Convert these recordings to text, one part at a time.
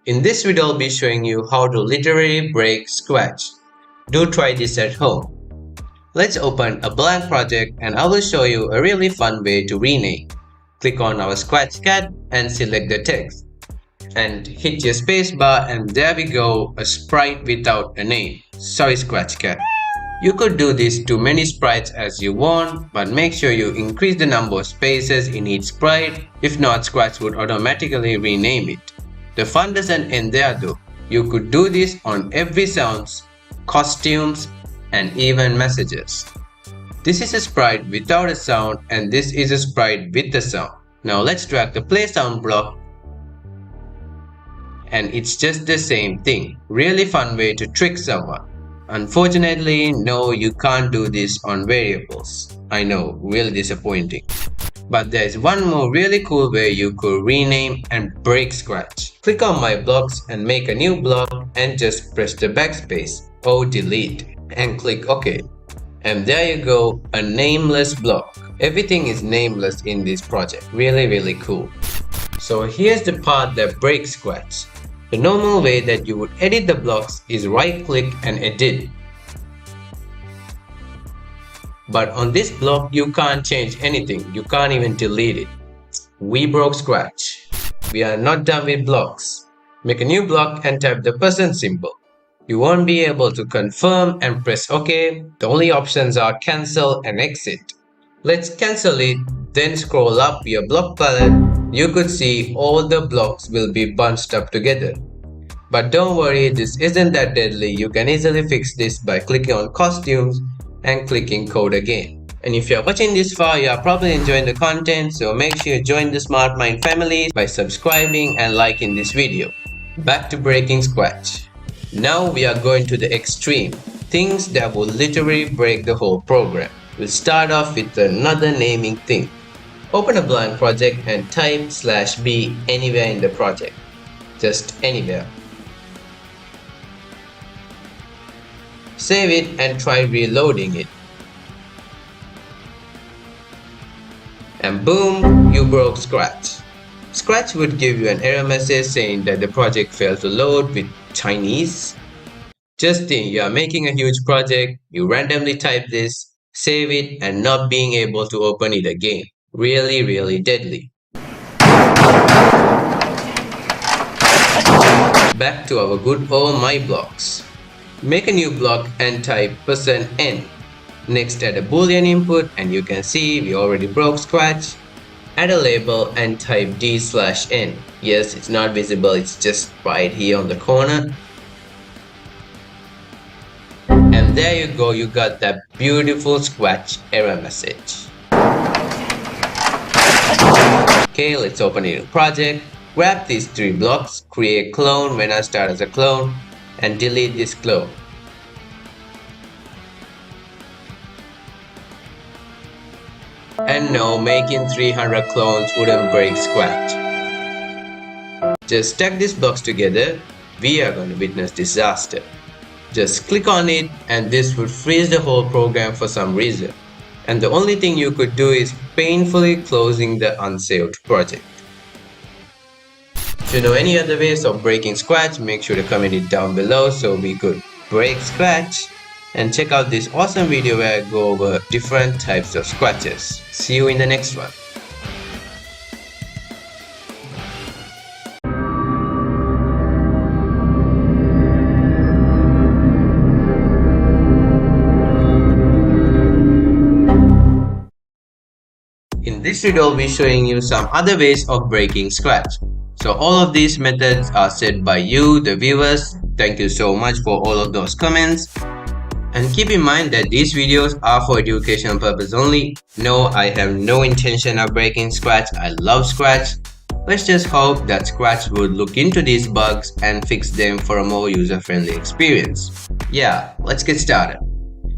In this video, I'll be showing you how to literally break Scratch. Do try this at home. Let's open a blank project and I will show you a really fun way to rename. Click on our Scratch cat and select the text. And hit your spacebar and there we go, a sprite without a name. Sorry Scratch cat. You could do this to many sprites as you want, but make sure you increase the number of spaces in each sprite. If not, Scratch would automatically rename it. The fun doesn't end there though. You could do this on every sounds, costumes, and even messages. This is a sprite without a sound and this is a sprite with a sound. Now let's drag the play sound block and it's just the same thing. Really fun way to trick someone. Unfortunately, no, you can't do this on variables. I know, really disappointing. But there is one more really cool way you could rename and break Scratch. Click on my blocks and make a new block and just press the backspace or delete and click OK. And there you go, a nameless block. Everything is nameless in this project. Really cool. So here's the part that breaks Scratch. The normal way that you would edit the blocks is right click and edit. But on this block you can't change anything, you can't even delete it. We broke Scratch. We are not done with blocks. Make a new block and type the % symbol. You won't be able to confirm and press OK. The only options are cancel and exit. Let's cancel it, then scroll up your block palette. You could see all the blocks will be bunched up together. But don't worry, this isn't that deadly. You can easily fix this by clicking on costumes and clicking code again. And if you're watching this far, you are probably enjoying the content, so make sure you join the Smart Mind family by subscribing and liking this video. Back to breaking Scratch. Now we are going to the extreme, things that will literally break the whole program. We'll start off with another naming thing. Open a blank project and type /b anywhere in the project. Just anywhere. Save it and try reloading it. And boom, you broke Scratch. Scratch would give you an error message saying that the project failed to load with Chinese. Just think, you are making a huge project, you randomly type this, save it and not being able to open it again. Really deadly. Back to our good old my blocks. Make a new block and type %n. Next add a boolean input and you can see we already broke Scratch. Add a label and type d/n. Yes, it's not visible, it's just right here on the corner. And there you go, you got that beautiful Scratch error message. Okay, let's open a new project. Grab these 3 blocks, create clone when I start as a clone, and delete this clone. And no, making 300 clones wouldn't break Scratch. Just stack these blocks together, we are going to witness disaster. Just click on it and this would freeze the whole program for some reason. And the only thing you could do is painfully closing the unsaved project. If you know any other ways of breaking Scratch, make sure to comment it down below so we could break Scratch. And check out this awesome video where I go over different types of scratches. See you in the next one. In this video, I'll be showing you some other ways of breaking Scratch. So all of these methods are set by you, the viewers. Thank you so much for all of those comments. And keep in mind that these videos are for educational purpose only. No, I have no intention of breaking Scratch. I love Scratch. Let's just hope that Scratch would look into these bugs and fix them for a more user-friendly experience. Yeah, let's get started.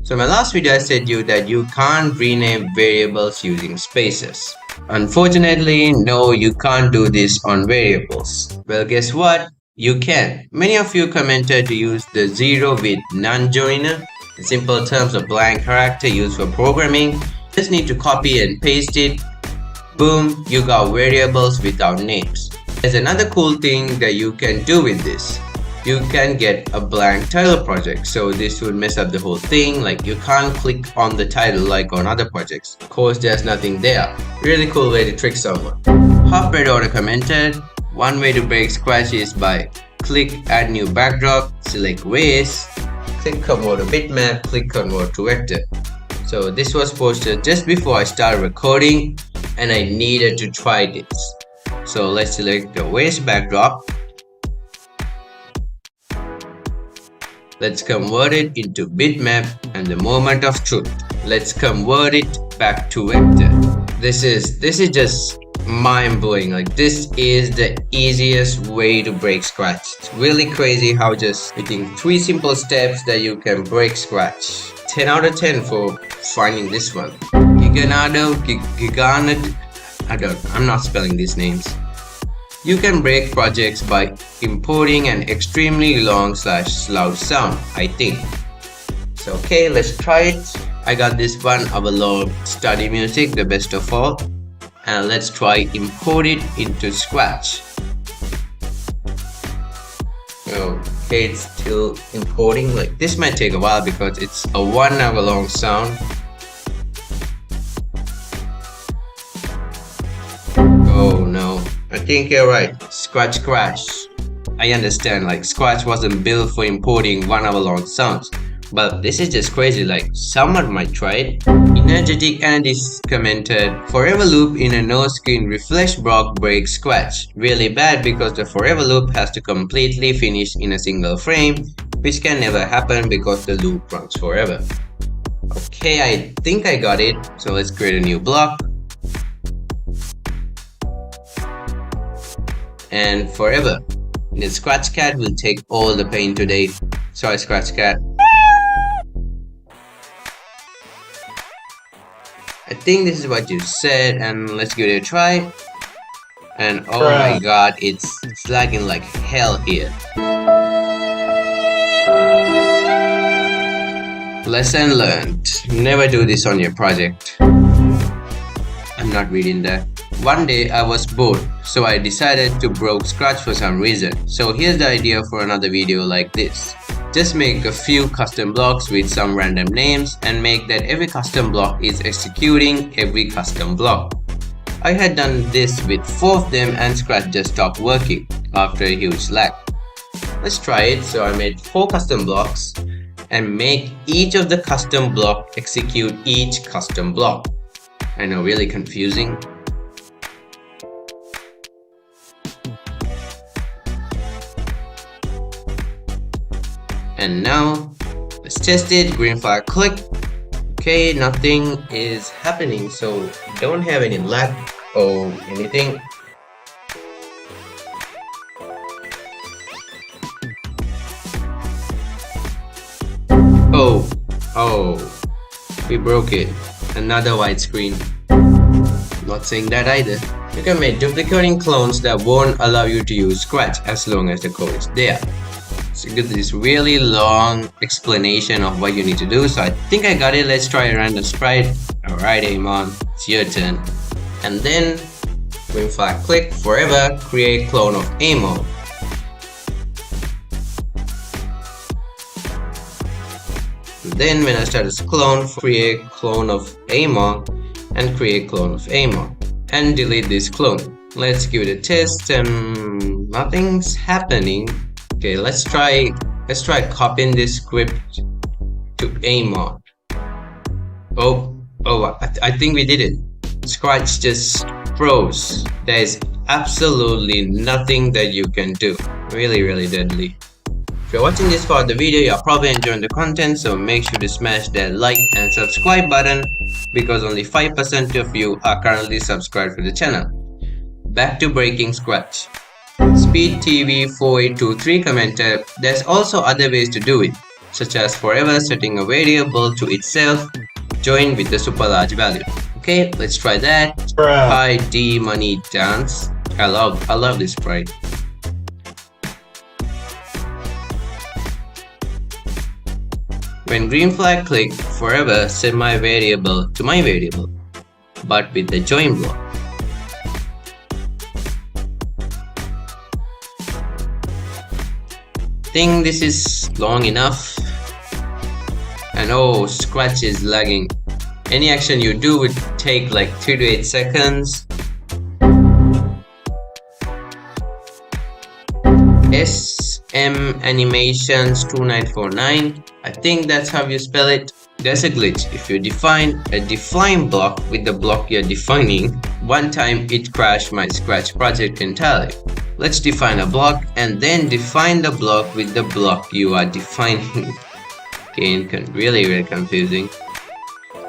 So in my last video I said to you that you can't rename variables using spaces. Unfortunately, no, you can't do this on variables. Well, guess what? You can. Many of you commented to use the 0 with none joiner. In simple terms, a blank character used for programming. Just need to copy and paste it. Boom, you got variables without names. There's another cool thing that you can do with this. You can get a blank title project, so this would mess up the whole thing, like you can't click on the title like on other projects. Of course, there's nothing there. Really cool way to trick someone. Half-Bread Order commented, one way to break Scratch is by click add new backdrop, select ways, click convert to bitmap, click convert to vector. So this was posted just before I started recording and I needed to try this. So let's select the ways backdrop. Let's convert it into bitmap and the moment of truth. Let's convert it back to vector. This is just mind-blowing. Like, this is the easiest way to break Scratch. It's really crazy how just within 3 simple steps that you can break Scratch. 10 out of 10 for finding this one. I'm not spelling these names. You can break projects by importing an extremely long / loud sound, I think. So okay, let's try it. I got this 1 hour long study music, the best of all. And let's try import it into Scratch. Okay, it's still importing. Like, this might take a while because it's a 1 hour long sound. Oh no, I think you're right. Scratch Crash. I understand, like, Scratch wasn't built for importing 1 hour long sounds, but this is just crazy. Like, someone might try it. Energetic Andy's commented, forever loop in a no screen refresh block breaks Scratch. Really bad because the forever loop has to completely finish in a single frame, which can never happen because the loop runs forever. Okay, I think I got it. So let's create a new block. And forever. The Scratch Cat will take all the pain today. Sorry, Scratch Cat. I think this is what you said, and let's give it a try. And oh my god, it's lagging like hell here. Lesson learned. Never do this on your project. I'm not reading that. One day I was bored, so I decided to broke Scratch for some reason. So here's the idea for another video like this. Just make a few custom blocks with some random names and make that every custom block is executing every custom block. I had done this with 4 of them and Scratch just stopped working after a huge lag. Let's try it. So I made 4 custom blocks and make each of the custom block execute each custom block. I know, really confusing. And now let's test it. Green flag, click. Okay, nothing is happening, so don't have any lag or anything. Oh, we broke it. Another white screen. Not saying that either. You can make duplicating clones that won't allow you to use Scratch as long as the code is there. So you get this really long explanation of what you need to do. So I think I got it. Let's try a random sprite. Alright, Amon, it's your turn. And then green flag, click, forever, create clone of Amon. Then when I start this clone, create clone of Amon and create clone of Amon and delete this clone. Let's give it a test and nothing's happening. Okay, let's try copying this script to Amon. I think we did it. Scratch just froze. There is absolutely nothing that you can do. Really deadly. If you're watching this part of the video, you're probably enjoying the content, so make sure to smash that like and subscribe button because only 5% of you are currently subscribed to the channel. Back to breaking Scratch. Speed TV 4823 commented, there's also other ways to do it, such as forever setting a variable to itself, join with the super large value. Okay, let's try that. Hi D Money Dance. I love this sprite. When green flag click, forever set my variable to my variable, but with the join block. think this is long enough. And oh, Scratch is lagging. Any action you do would take like 3 to 8 seconds. SM Animations 2949. I think that's how you spell it. There's a glitch. If you define a define block with the block you're defining, one time it crashed my Scratch project entirely. Let's define a block and then define the block with the block you are defining. Again, really confusing.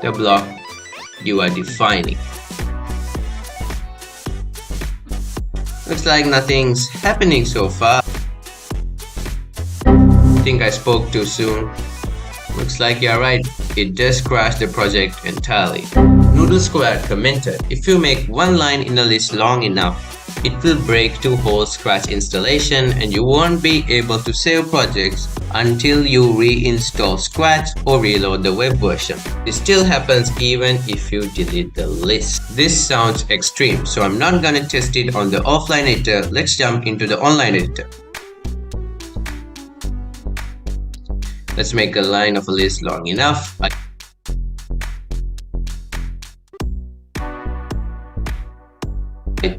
The block you are defining. Looks like nothing's happening so far. I think I spoke too soon. Looks like you're right, it does crash the project entirely. Noodle Squad commented, if you make one line in a list long enough, it will break to whole Scratch installation and you won't be able to save projects until you reinstall Scratch or reload the web version. This still happens even if you delete the list. This sounds extreme, so I'm not gonna test it on the offline editor. Let's jump into the online editor. Let's make a line of a list long enough. I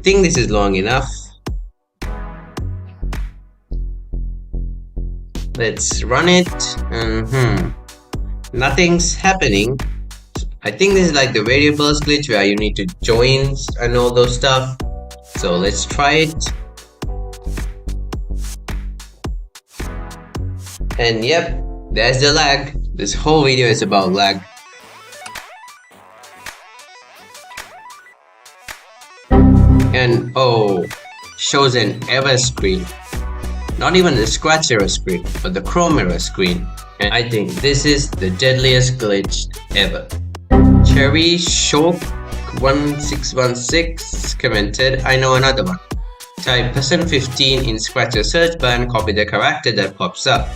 think this is long enough. Let's run it. Nothing's happening. I think this is like the variables glitch where you need to join and all those stuff. So let's try it. And yep, there's the lag. This whole video is about lag. And oh, shows an error screen. Not even the Scratch error screen, but the Chrome error screen. And I think this is the deadliest glitch ever. Cherry Shock 1616 commented, I know another one. Type %15 in Scratch's search bar and copy the character that pops up.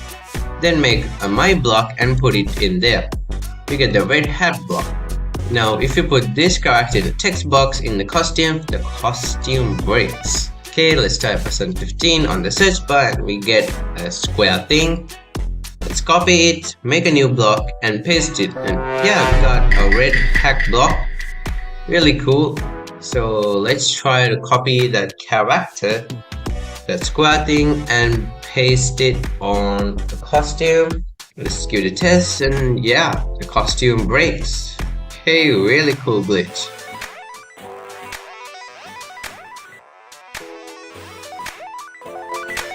Then make a my block and put it in there. You get the red hat block. Now if you put this character in the text box in the costume breaks. Okay, let's type %15 on the search bar and we get a square thing. Let's copy it, make a new block and paste it, and yeah, we got a red hack block. Really cool. So let's try to copy that character, that square thing, and paste it on the costume. Let's give it a test, and yeah, the costume breaks. Okay, really cool glitch.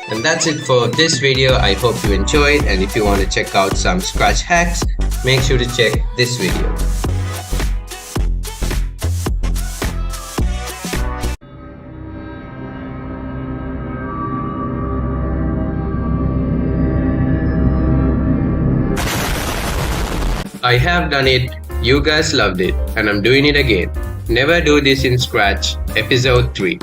And that's it for this video. I hope you enjoyed, and if you want to check out some Scratch hacks, make sure to check this video. I have done it, you guys loved it, and I'm doing it again. Never do this in Scratch, episode 3.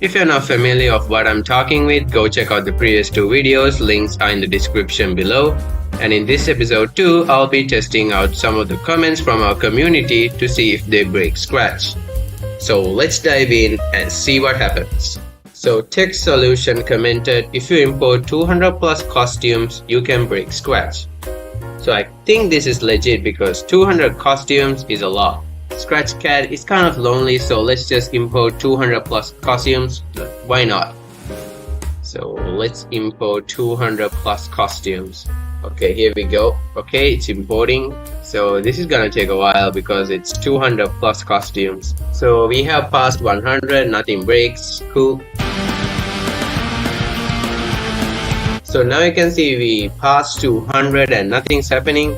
If you're not familiar of what I'm talking with, go check out the previous 2 videos, links are in the description below. And in this episode 2, I'll be testing out some of the comments from our community to see if they break Scratch. So let's dive in and see what happens. So Text Solution commented, if you import 200 plus costumes, you can break Scratch. So I think this is legit because 200 costumes is a lot. Scratch Cat is kind of lonely, so let's just import 200 plus costumes. Why not? So let's import 200 plus costumes. Okay, here we go. Okay, it's importing. So this is gonna take a while because it's 200 plus costumes. So we have passed 100, nothing breaks. Cool. So now you can see we passed 200 and nothing's happening.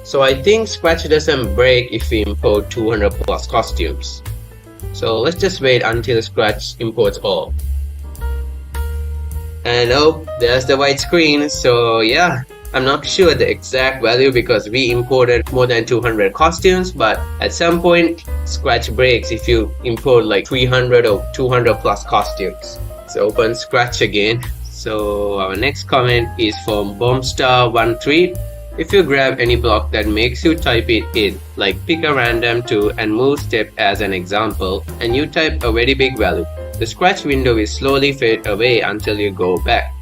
So I think Scratch doesn't break if we import 200 plus costumes. So let's just wait until Scratch imports all. And oh, there's the white screen. So yeah, I'm not sure the exact value because we imported more than 200 costumes, but at some point Scratch breaks if you import like 300 or 200 plus costumes. So open Scratch again. So our next comment is from Bombstar13. If you grab any block that makes you type it in, like pick a random 2 and move step as an example, and you type a very big value, the Scratch window will slowly fade away until you go back.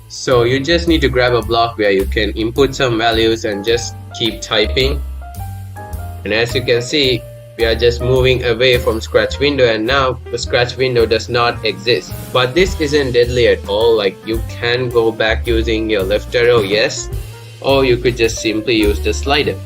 So you just need to grab a block where you can input some values and just keep typing. And as you can see, we are just moving away from Scratch window, and now the Scratch window does not exist. But this isn't deadly at all. Like, you can go back using your left arrow, yes, or you could just simply use the slider.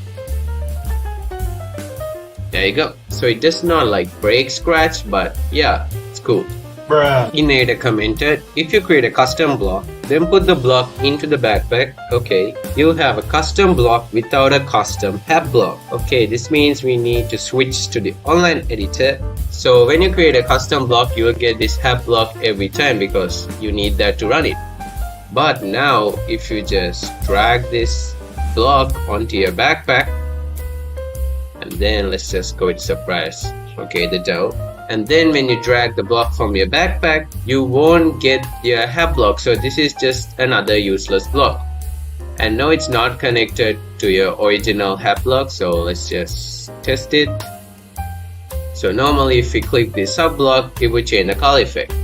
There you go. So it does not like break Scratch, but yeah, it's cool. Inator commented, if you create a custom block, then put the block into the backpack, okay, you'll have a custom block without a custom hab block. Okay, this means we need to switch to the online editor. So when you create a custom block, you will get this hab block every time because you need that to run it. But now if you just drag this block onto your backpack, and then let's just go with surprise, okay, the dough. And then when you drag the block from your backpack, you won't get your hab block. So this is just another useless block. And no, it's not connected to your original hab block. So let's just test it. So normally if we click this sub block, it would change the color effect.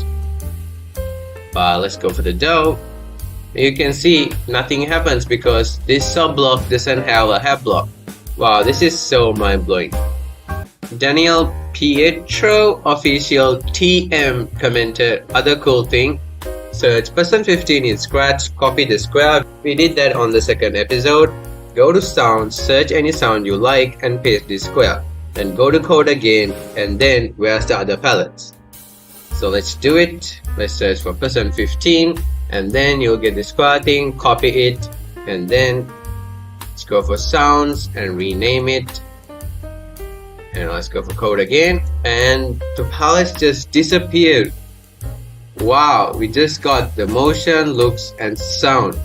But let's go for the dough. You can see nothing happens because this sub block doesn't have a hab block. Wow, this is so mind-blowing. Daniel Pietro official TM commented, other cool thing, search %15 in Scratch, copy the square. We did that on the second episode. Go to sound, search any sound you like and paste this square. Then go to code again, and then where's the other palettes? So let's do it. Let's search for %15 and then you'll get the square thing, copy it, and then let's go for sounds and rename it. And let's go for code again, and the palettes just disappeared. Wow, we just got the motion, looks, and sound,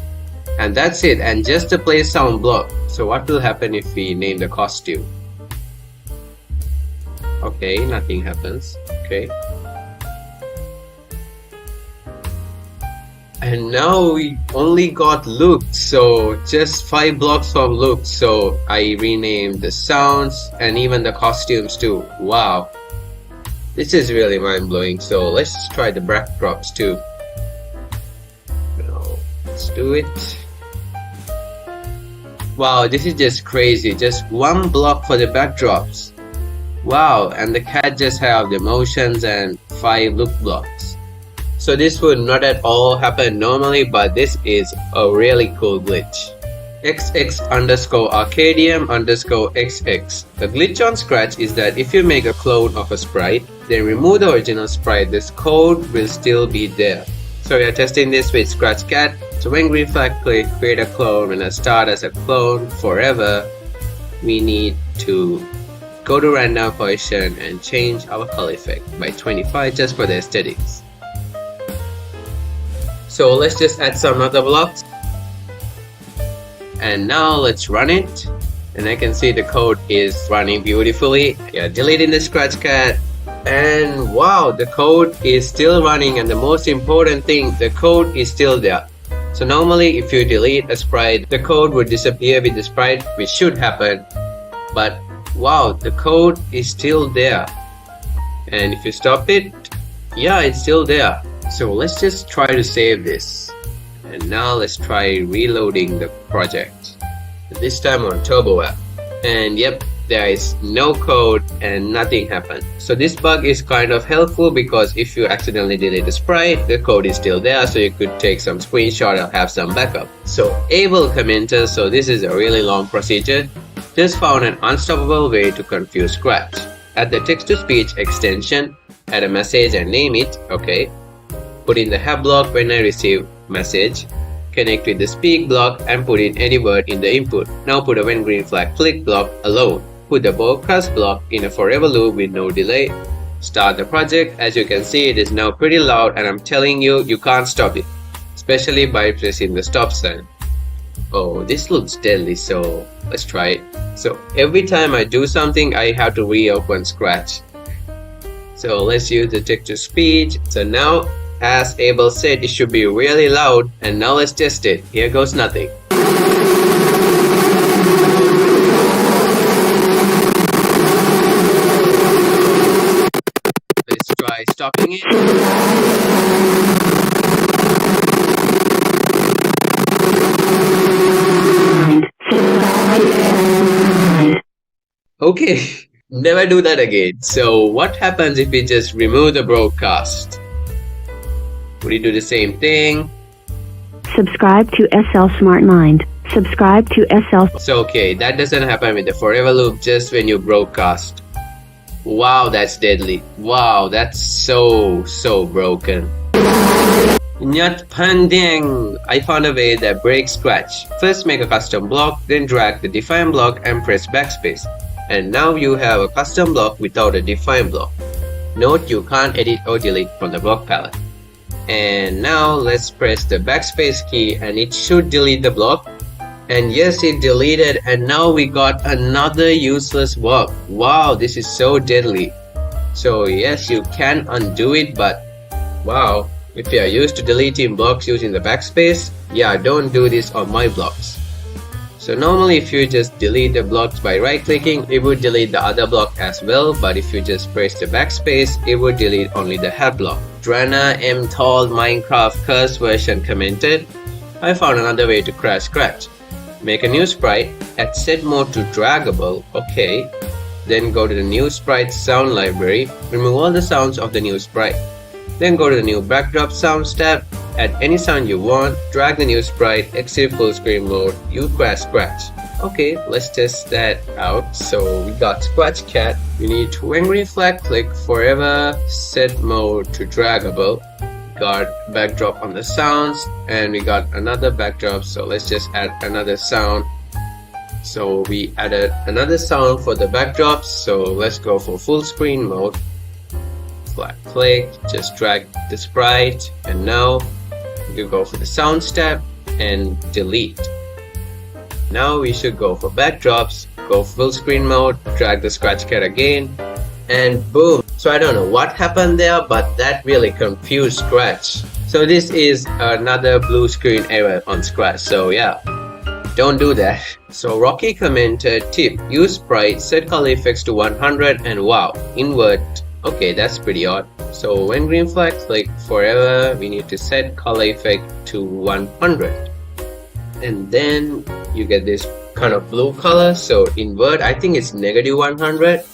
and that's it. And just the play sound block. So what will happen if we name the costume? Okay, nothing happens. Okay, and now we only got looks, so just 5 blocks from looks. So I renamed the sounds and even the costumes too. Wow, this is really mind-blowing. So let's try the backdrops too. Now, let's do it. Wow, this is just crazy. Just 1 block for the backdrops. Wow, and the cat just have the motions and 5 look blocks. So this would not at all happen normally, but this is a really cool glitch. XX_Arcadium_XX. The glitch on Scratch is that if you make a clone of a sprite, then remove the original sprite, this code will still be there. So we are testing this with Scratch Cat. So when green flag click, create a clone, and start as a clone forever, we need to go to random position and change our color effect by 25 just for the aesthetics. So let's just add some other blocks. And now let's run it. And I can see the code is running beautifully. Yeah, deleting the Scratch Cat. And wow, the code is still running, and the most important thing, the code is still there. So normally if you delete a sprite, the code would disappear with the sprite, which should happen. But wow, the code is still there. And if you stop it, yeah, it's still there. So let's just try to save this. And now let's try reloading the project. This time on Turbo app. And yep, there is no code and nothing happened. So this bug is kind of helpful because if you accidentally delete the sprite, the code is still there, so you could take some screenshot or have some backup. So Able commented, so this is a really long procedure. Just found an unstoppable way to confuse Scratch. Add the text-to-speech extension, add a message and name it, okay. Put in the hab block when I receive message. Connect with the speak block and put in any word in the input. Now put a when green flag click block alone. Put the broadcast block in a forever loop with no delay. Start the project. As you can see, it is now pretty loud, and I'm telling you, you can't stop it, especially by pressing the stop sign. Oh, this looks deadly, so let's try it. So every time I do something, I have to reopen Scratch. So let's use the text-to-speech. So now, as Abel said, it should be really loud, and now let's test it. Here goes nothing. Let's try stopping it. Okay, never do that again. So what happens if we just remove the broadcast? Would you do the same thing? Subscribe to SL Smart Mind. Subscribe to SL. So okay, that doesn't happen with the forever loop, just when you broadcast. Wow, that's deadly. Wow, that's so broken. Nyat Pandeng! I found a way that breaks Scratch. First make a custom block, then drag the define block and press backspace. And now you have a custom block without a define block. Note you can't edit or delete from the block palette. And now let's press the backspace key and it should delete the block. And yes, it deleted, and now we got another useless block. Wow, this is so deadly. So yes, you can undo it, but wow, if you are used to deleting blocks using the backspace, yeah, don't do this on my blocks. So normally if you just delete the blocks by right clicking, it would delete the other block as well, but if you just press the backspace, it would delete only the head block. Drana M Tall Minecraft Curse version commented, I found another way to crash Scratch. Make a new sprite, add set mode to draggable, okay. Then go to the new sprite sound library, remove all the sounds of the new sprite. Then go to the new backdrop sounds tab, add any sound you want, drag the new sprite, exit full screen mode, you crash Scratch. Okay, let's test that out. So we got Scratch Cat, we need to angry flag click forever, set mode to draggable. Got backdrop on the sounds, and we got another backdrop, so let's just add another sound. So we added another sound for the backdrops, so let's go for full screen mode. Flat click, just drag the sprite, and now you go for the sounds tab and delete. Now we should go for backdrops, go full screen mode, drag the Scratch Cat again, and boom. So I don't know what happened there, but that really confused Scratch. So this is another blue screen error on Scratch, so yeah, don't do that. So Rocky commented, tip, use sprite, set color effects to 100 and wow, invert. Okay, that's pretty odd. So when green flag click forever, we need to set color effect to 100. And then you get this kind of blue color, so invert, I think it's negative 100.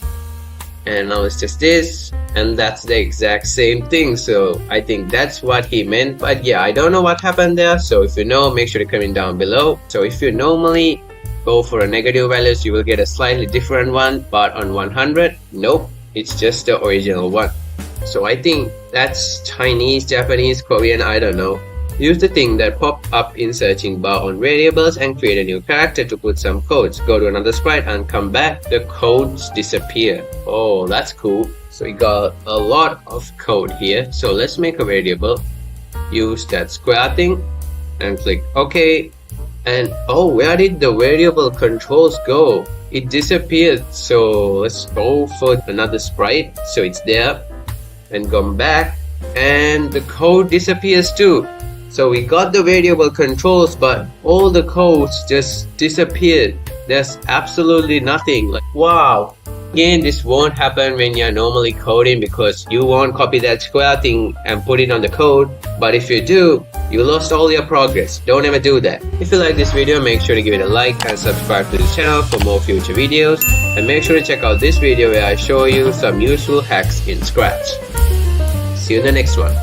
And now it's just this, and that's the exact same thing, so I think that's what he meant. But yeah, I don't know what happened there, so if you know, make sure to comment down below. So if you normally go for a negative values, you will get a slightly different one, but on 100, nope, it's just the original one. So I think that's Chinese, Japanese, Korean, I don't know. Use the thing that pop up in searching bar on variables and create a new character to put some codes. Go to another sprite and come back, the codes disappear. Oh, that's cool. So we got a lot of code here. So let's make a variable. Use that square thing and click OK. And oh, where did the variable controls go? It disappeared. So let's go for another sprite. So it's there. And come back. And the code disappears too. So we got the variable controls, but all the codes just disappeared. There's absolutely nothing. Like, wow. Again, this won't happen when you're normally coding because you won't copy that square thing and put it on the code. But if you do, you lost all your progress. Don't ever do that. If you like this video, make sure to give it a like and subscribe to the channel for more future videos. And make sure to check out this video where I show you some useful hacks in Scratch. See you in the next one.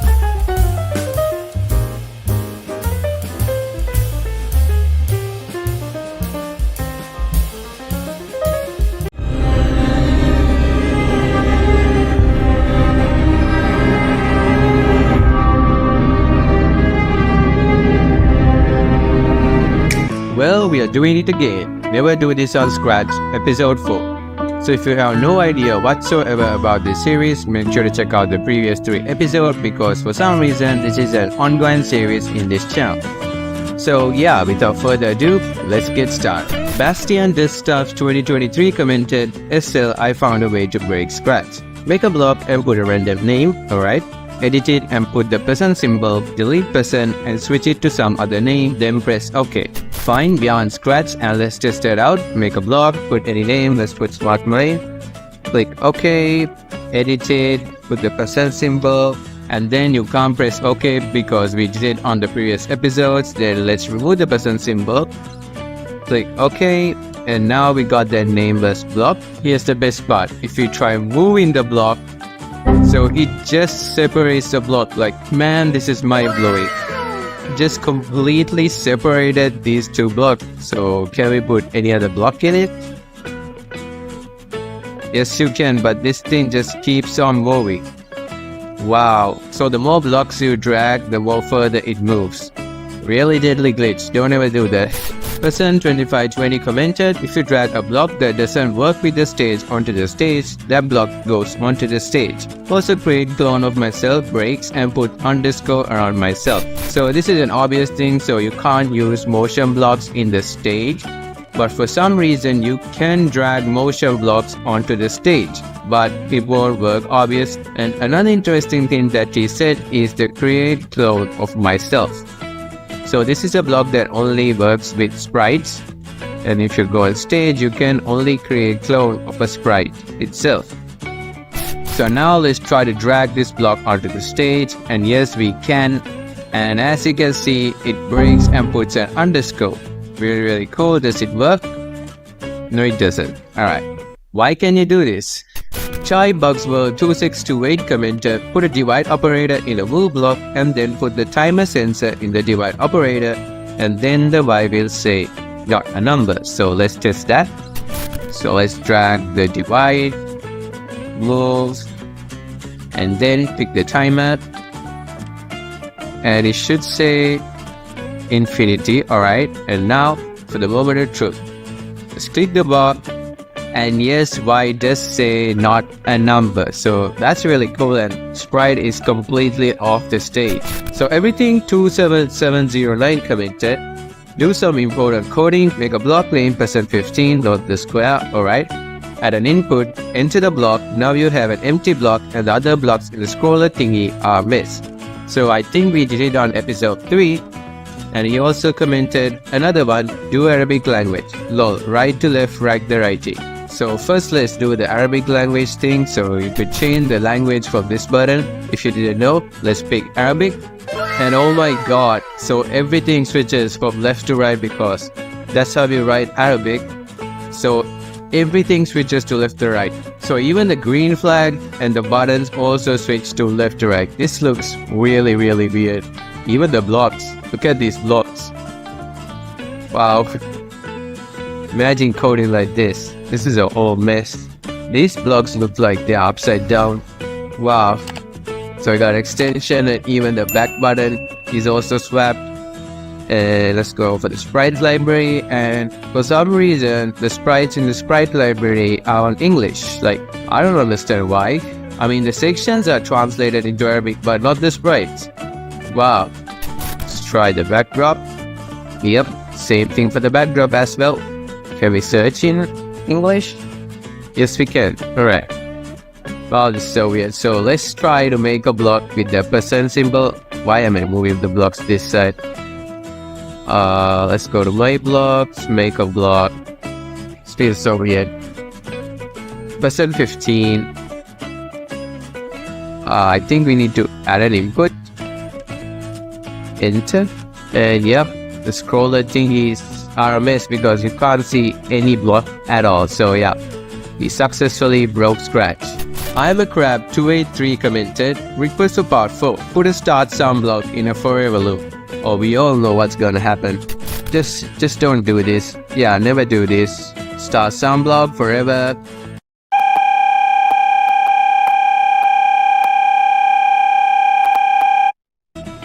Well, we are doing it again. Never do this on Scratch, episode 4. So if you have no idea whatsoever about this series, make sure to check out the previous 3 episodes because for some reason this is an ongoing series in this channel. So yeah, without further ado, let's get started. Bastian Desktops 2023 commented, SL, I found a way to break Scratch. Make a block and put a random name, alright? Edit it and put the % symbol, delete % and switch it to some other name, then press OK. Fine, we are on Scratch and let's test it out. Make a block, put any name, let's put Smart Marine. Click OK, edit it, put the % symbol, and then you can't press OK because we did it on the previous episodes. Then let's remove the % symbol. Click OK, and now we got that nameless block. Here's the best part. If we try moving the block, so it just separates the block. Like, man, this is mind-blowing. Just completely separated these two blocks. So can we put any other block in it? Yes, you can, but this thing just keeps on moving. Wow. So the more blocks you drag, the more further it moves. Really deadly glitch. Don't ever do that. Person 2520 commented, if you drag a block that doesn't work with the stage onto the stage, that block goes onto the stage. Also create clone of myself breaks and put underscore around myself. So this is an obvious thing, so you can't use motion blocks in the stage. But for some reason you can drag motion blocks onto the stage, but it won't work obvious. And another interesting thing that he said is the create clone of myself. So this is a block that only works with sprites, and if you go on stage you can only create clone of a sprite itself. So now let's try to drag this block onto the stage, and yes, we can. And as you can see, it breaks and puts an underscore. Really cool. Does it work? No, it doesn't. Alright. Why can you do this? Chai Bugsworld 2628 commented, put a divide operator in a move block and then put the timer sensor in the divide operator, and then the Y will say not a number. So let's test that. So let's drag the divide, move, and then pick the timer, and it should say infinity. Alright, and now for the moment of truth, let's click the bar, and yes, Y does say not a number. So that's really cool, and sprite is completely off the stage. So everything 27709 commented, do some important coding, make a block name %15, not the square. Alright, add an input, enter the block. Now you have an empty block and the other blocks in the scroller thingy are missed. So I think we did it on episode 3. And he also commented another one, do Arabic language. Lol, right to left, right to righty. So first let's do the Arabic language thing. So you could change the language from this button. If you didn't know, let's pick Arabic. And oh my god, so everything switches from left to right because that's how you write Arabic. So everything switches to left to right. So even the green flag and the buttons also switch to left to right. This looks really weird. Even the blocks. Look at these blocks. Wow. Imagine coding like this. This is a whole mess. These blocks look like they're upside down. Wow. So I got extension, and even the back button is also swapped. And let's go for the sprite library, and for some reason the sprites in the sprite library are on English. Like, I don't understand why. I mean, the sections are translated into Arabic but not the sprites. Wow. Let's try the backdrop. Yep, same thing for the backdrop as well. Can we search in English? Yes, we can. Alright. Wow, this is so weird. So let's try to make a block with the % symbol. Why am I moving the blocks this side? Let's go to my blocks, make a block. Still so weird. %15. I think we need to add an input. Enter. And yep, the scroller thingies are a mess because you can't see any block at all. So yeah, we successfully broke Scratch. I am a crab 283 commented, request for part 4, put a start sound block in a forever loop. Oh, we all know what's gonna happen. Just don't do this. Yeah, never do this. Start sound block forever.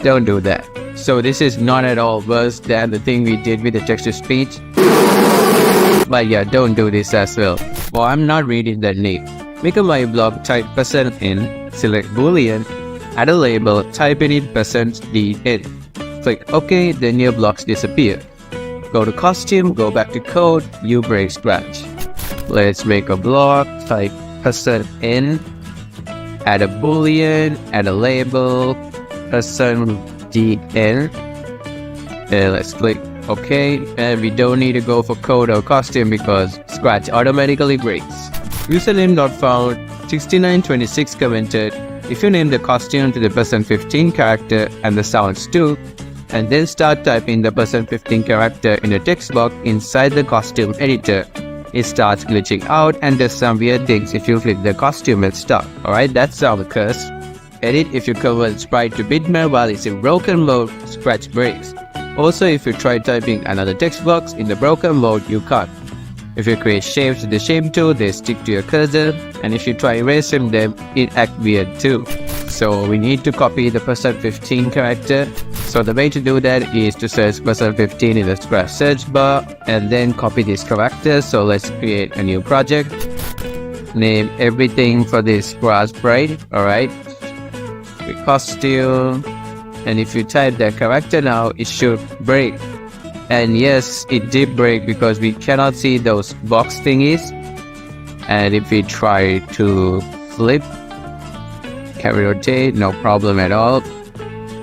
Don't do that. So this is not at all worse than the thing we did with the text-to-speech. But yeah, don't do this as well. Well, I'm not reading that name. Make a my block, type %in, select boolean, add a label, type it in %dn. Click OK, then your blocks disappear. Go to costume, go back to code, you break Scratch. Let's make a block, type %in, add a boolean, add a label, %dn, and let's click OK. And we don't need to go for code or costume because Scratch automatically breaks. Username not found 6926 commented, if you name the costume to the %15 character and the sounds too, and then start typing the %15 character in the text box inside the costume editor. It starts glitching out and does some weird things if you flip the costume and stuff. Alright, that's our curse. Edit: if you convert sprite to bitmap while it's in broken mode, Scratch breaks. Also, if you try typing another text box in the broken mode, you can't. If you create shapes with the shape tool, they stick to your cursor, and if you try erasing them, it acts weird too. So we need to copy the %15 character. So the way to do that is to search %15 in the Scratch search bar and then copy this character. So let's create a new project. Name everything for this grass sprite. Alright. Costume. And if you type that character now, it should break. And yes, it did break because we cannot see those box thingies. And if we try to flip, can we rotate? No problem at all.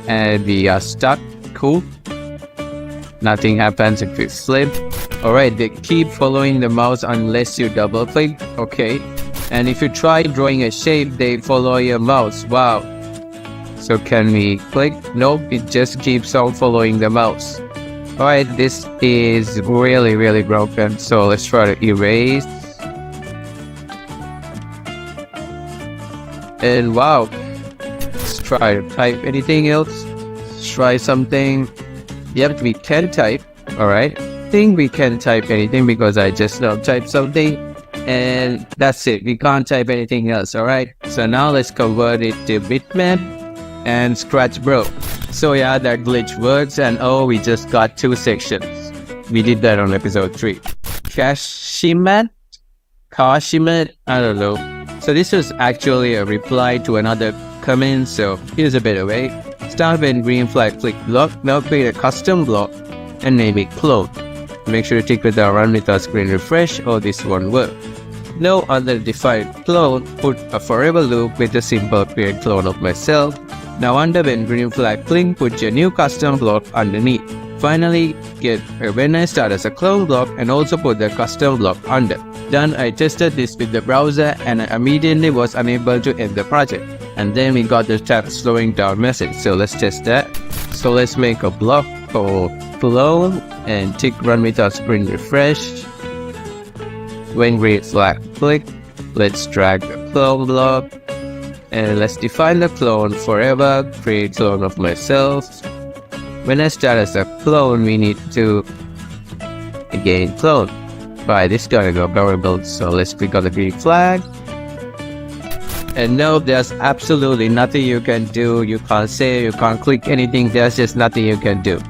And we are stuck. Cool. Nothing happens if we flip. Alright, they keep following the mouse unless you double click. Okay. And if you try drawing a shape, they follow your mouse. Wow. So can we click? Nope, it just keeps on following the mouse. Alright, this is really broken. So let's try to erase. And wow. Let's try to type anything else. Let's try something. Yep, we can type. Alright. I think we can type anything because I just now typed something. And that's it. We can't type anything else. Alright. So now let's convert it to bitmap. And Scratch broke. So yeah, that glitch works, and oh, we just got 2 sections. We did that on episode 3. Kashimat? I don't know. So this was actually a reply to another comment, so here's a better way. Start when green flag click block, now create a custom block and name it clone. Make sure to tick with the run without screen refresh or this won't work. No other defined clone, put a forever loop with a simple create clone of myself. Now under when green flag blink, put your new custom block underneath. Finally, get a when I start as a clone block and also put the custom block under. Done. I tested this with the browser and I immediately was unable to end the project. And then we got the tab slowing down message. So let's test that. So let's make a block called clone and tick run without screen refresh. When green flag click, let's drag the clone block. And let's define the clone forever, create clone of myself. When I start as a clone, we need to again clone. Right, this is gonna go variable, so let's click on the green flag. And no, there's absolutely nothing you can do. You can't save, you can't click anything, there's just nothing you can do.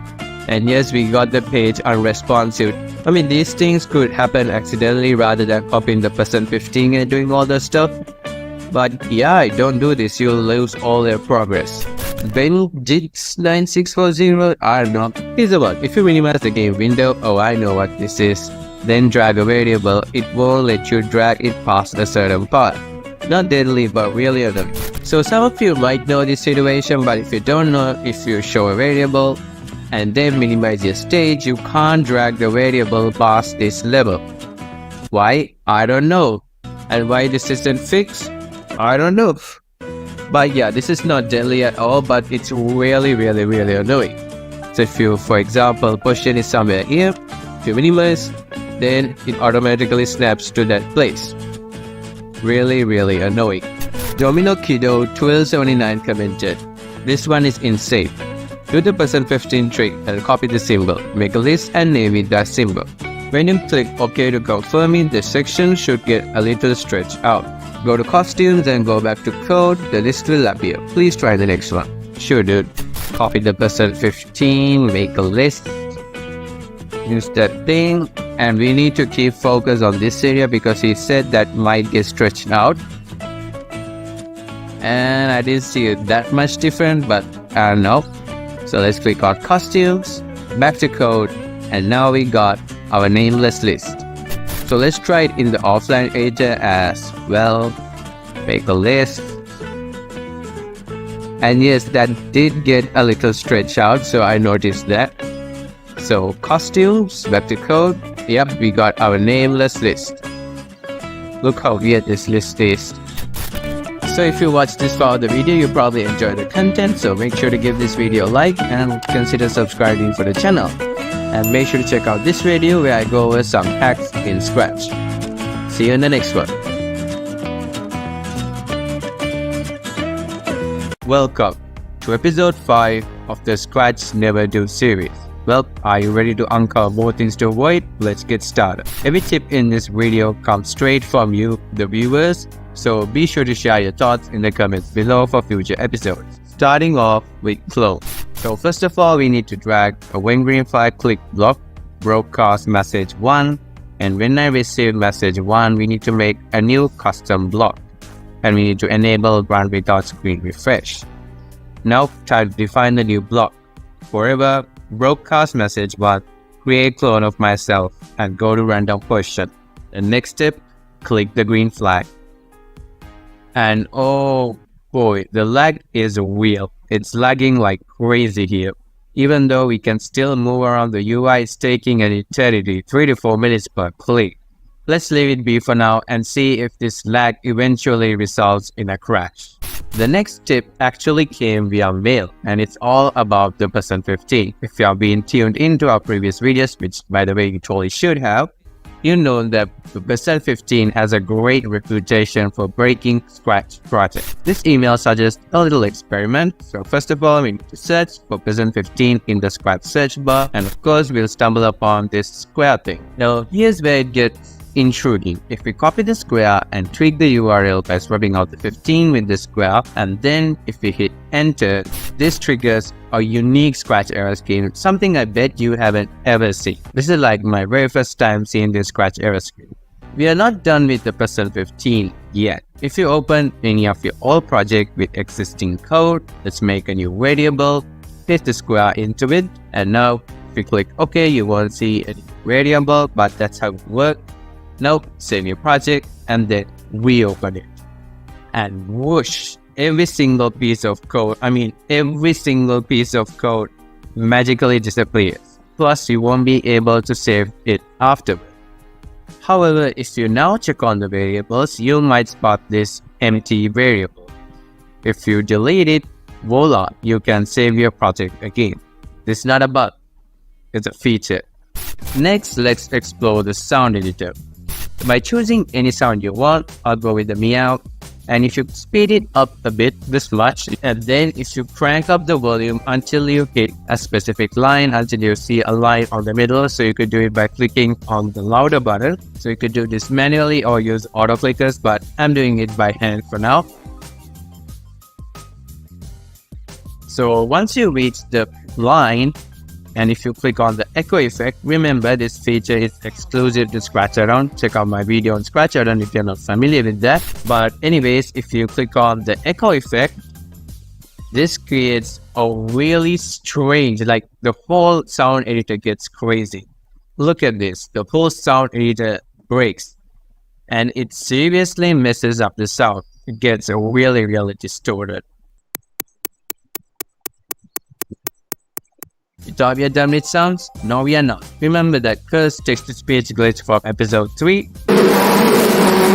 And yes, we got the page unresponsive. I mean, these things could happen accidentally rather than copying the %15 and doing all the stuff. But yeah, don't do this, you'll lose all your progress. Benjix9640, I don't know. Here's the one. If you minimize the game window, oh I know what this is, then drag a variable, it won't let you drag it past a certain part. Not deadly, but really annoying. So some of you might know this situation, but if you don't know, if you show a variable and then minimize your stage, you can't drag the variable past this level. Why? I don't know. And why this isn't fixed? I don't know. But yeah, this is not deadly at all, but it's really annoying. So if you, for example, position it somewhere here, if you minimize, then it automatically snaps to that place. Really annoying. Domino Kiddo 1279 commented, this one is insane. Do the %15 trick and copy the symbol. Make a list and name it that symbol. When you click OK to confirm it, the section should get a little stretched out. Go to costumes and go back to code, the list will appear. Please try the next one. Sure dude. Copy the %15, make a list. Use that thing. And we need to keep focus on this area because he said that might get stretched out. And I didn't see it that much different, but I don't know. So let's click on costumes, back to code, and now we got our nameless list. So let's try it in the offline editor as well. Make a list. And yes, that did get a little stretched out, so I noticed that. So costumes, back to code. Yep, we got our nameless list. Look how weird this list is. So if you watch this far of the video, you probably enjoy the content, so make sure to give this video a like and consider subscribing for the channel. And make sure to check out this video where I go over some hacks in Scratch. See you in the next one. Welcome to episode 5 of the Scratch Never Do series. Well, are you ready to uncover more things to avoid? Let's get started. Every tip in this video comes straight from you, the viewers, so be sure to share your thoughts in the comments below for future episodes. Starting off with clone. So first of all, we need to drag a when green flag click block, broadcast message 1, and when I receive message 1, we need to make a new custom block, and we need to enable run without screen refresh. Now time to define the new block. Forever broadcast message 1, create clone of myself, and go to random position. The next step, click the green flag. And oh boy, the lag is real. It's lagging like crazy here. Even though we can still move around the UI, it's taking an eternity, 3 to 4 minutes per click. Let's leave it be for now and see if this lag eventually results in a crash. The next tip actually came via mail, and it's all about the percent 15. If you have been tuned into our previous videos, which by the way you totally should have, you know that the percent 15 has a great reputation for breaking Scratch projects. This email suggests a little experiment. So first of all, we need to search for percent 15 in the Scratch search bar, and of course we'll stumble upon this square thing. Now here's where it gets intriguing. If we copy the square and tweak the URL by swapping out the 15 with the square, and then if we hit enter, this triggers a unique Scratch error screen, something I bet you haven't ever seen. This is like my very first time seeing this Scratch error screen. We are not done with the percent 15 yet. If you open any of your old project with existing code, let's make a new variable, paste the square into it, and now if you click OK, you won't see any variable, but that's how it works. Now save your project and then reopen it, and whoosh, every single piece of code magically disappears. Plus you won't be able to save it afterward. However, if you now check on the variables, you might spot this empty variable. If you delete it, voila, you can save your project again. This is not a bug, it's a feature. Next, let's explore the sound editor. By choosing any sound you want, I'll go with the meow, and if you speed it up a bit, this much, and then if you crank up the volume until you hit a specific line, until you see a line on the middle, so you could do it by clicking on the louder button. So you could do this manually or use auto clickers, but I'm doing it by hand for now. So once you reach the line, and if you click on the echo effect, remember this feature is exclusive to Scratch Around. Check out my video on Scratch Around if you're not familiar with that. But anyways, if you click on the echo effect, this creates a really strange, like the whole sound editor gets crazy. Look at this, the whole sound editor breaks, and it seriously messes up the sound. It gets really distorted. You thought we are done with sounds? No, we are not. Remember that cursed text-to-speech glitch from episode 3?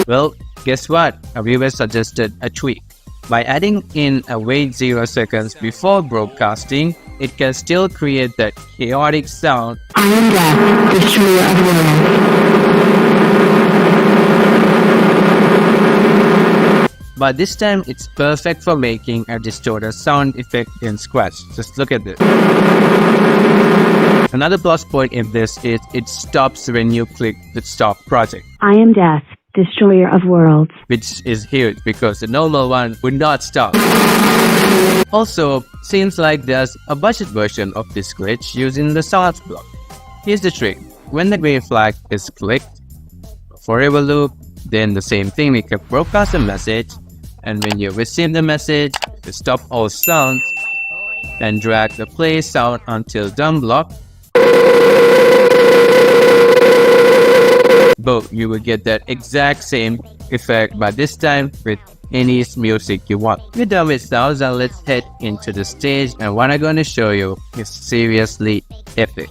Well, guess what? A viewer suggested a tweak. By adding in a wait 0 seconds before broadcasting, it can still create that chaotic sound. I am Death, destroyer of worlds. But this time, it's perfect for making a distorted sound effect in Scratch. Just look at this. Another plus point in this is it stops when you click the stop project. I am Death, destroyer of worlds. Which is huge because the normal one would not stop. Also, seems like there's a budget version of this glitch using the sounds block. Here's the trick. When the green flag is clicked, forever loop, then the same thing, we can broadcast a message, and when you receive the message, you stop all sounds, then drag the play sound until done block. Both, you will get that exact same effect, but this time with any music you want. We're done with sounds, and let's head into the stage, and what I'm going to show you is seriously epic.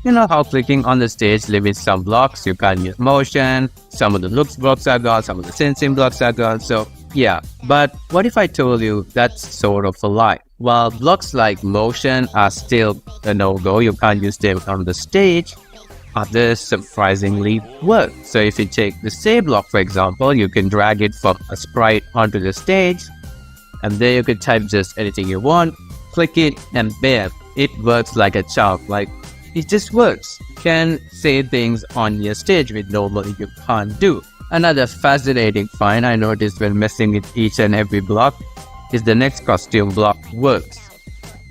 You know how clicking on the stage limits some blocks, you can't use motion, some of the loops blocks are gone, some of the sensing blocks are gone, so Yeah, but what if I told you that's sort of a lie? While blocks like motion are still a no-go, you can't use them on the stage, others surprisingly work. So if you take the say block for example, you can drag it from a sprite onto the stage, and there you can type just anything you want, click it, and bam, it works like a charm. Like, it just works. You can say things on your stage which normally you can't do. Another fascinating find I noticed when messing with each and every block is the next costume block works.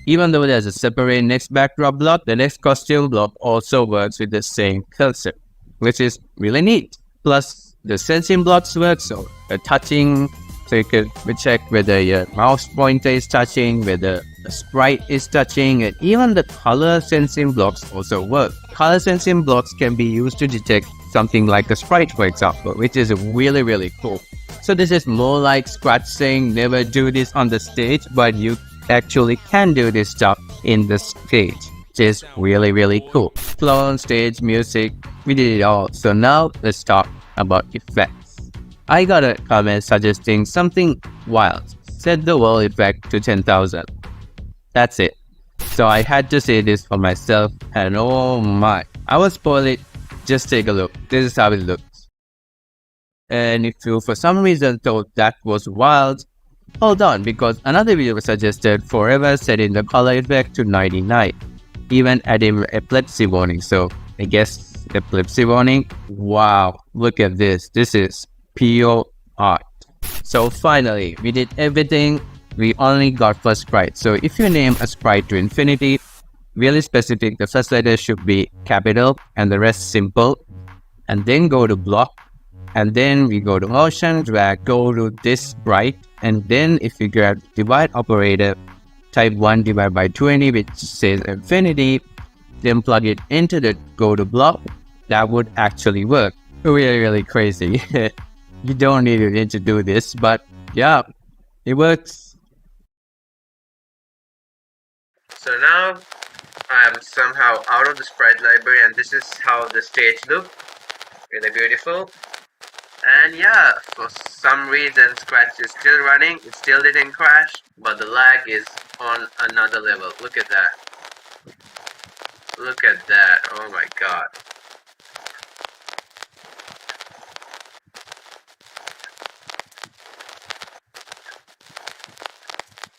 Even though there's a separate next backdrop block, the next costume block also works with the same cursor, which is really neat. Plus, the sensing blocks work, so the touching, so you can check whether your mouse pointer is touching, whether the sprite is touching, and even the color sensing blocks also work. Color sensing blocks can be used to detect something like a sprite, for example, which is really cool. So this is more like Scratch saying never do this on the stage, but you actually can do this stuff in the stage, which is really cool. Flow on stage, music, we did it all. So now let's talk about effects. I got a comment suggesting something wild. Set the world effect to 10,000. That's it. So I had to say this for myself, and oh my, I will spoil it. Just take a look. This is how it looks. And if you for some reason thought that was wild, hold on, because another video suggested forever setting the color effect to 99, even adding epilepsy warning. So I guess epilepsy warning. Wow, look at this. This is pure art. So finally, we did everything. We only got for sprite. So if you name a sprite to infinity, really specific, the first letter should be capital and the rest simple. And then go to block. And then we go to motion, drag, go to this sprite. And then if you grab divide operator, type 1 divided by 20, which says infinity, then plug it into the go to block. That would actually work. Really crazy. You don't need it to do this, but yeah, it works. So now I am somehow out of the sprite library, and this is how the stage looks. Really beautiful. And yeah, for some reason Scratch is still running. It still didn't crash, but the lag is on another level. Look at that. Look at that. Oh my god.